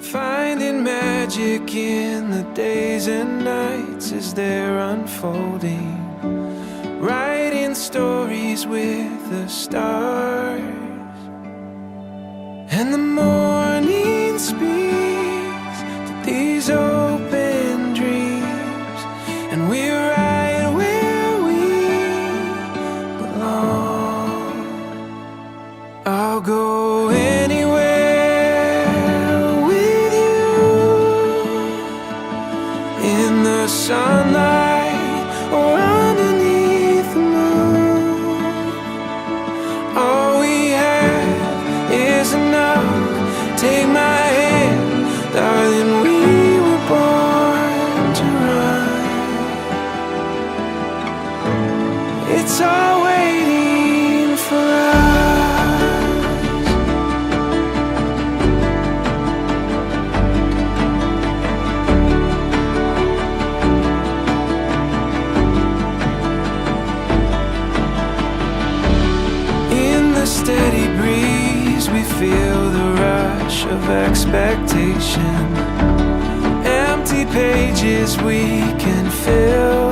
finding magic in the days and nights as they're unfolding, writing stories with the stars. And the morning speaks to these open dreams, and we're right where we belong. I'll go anywhere with you, in the sunlight or underneath the moon. All we have is enough. Take my hand, darling, we were born to run. It's all waiting for us. In the steady breeze we feel the rush of expectation, empty pages we can fill,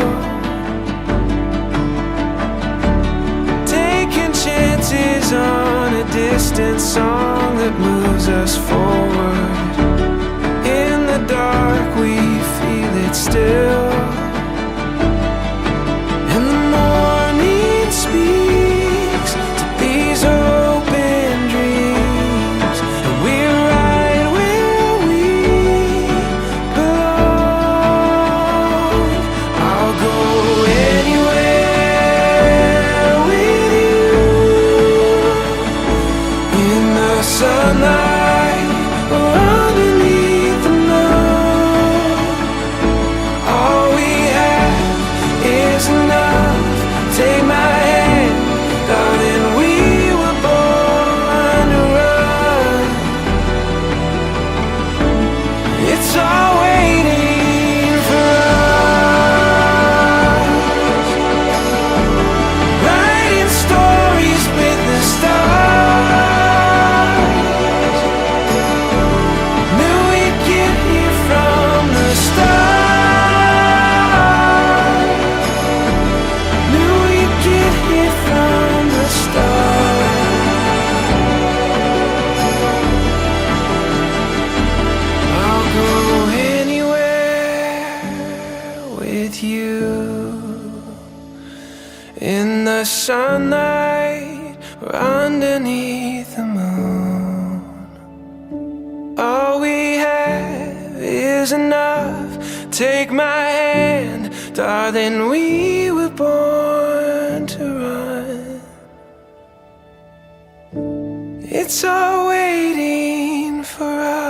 taking chances on a distant song that moves us forward. In the dark we feel it still, and the morning speaks to these open dreams, and we're right where we belong. I'll go anywhere with you, in the sunlight or underneath the moon. All we have is enough. Take my hand, darling, we were born to run. It's all waiting for us, writing stories with the stars. Knew we'd get here from the start. Knew we'd get here from the start. I'll go anywhere with you, in the sunlight or underneath the moon. All we have is enough. Take my hand, darling, we were born to run. It's all waiting for us.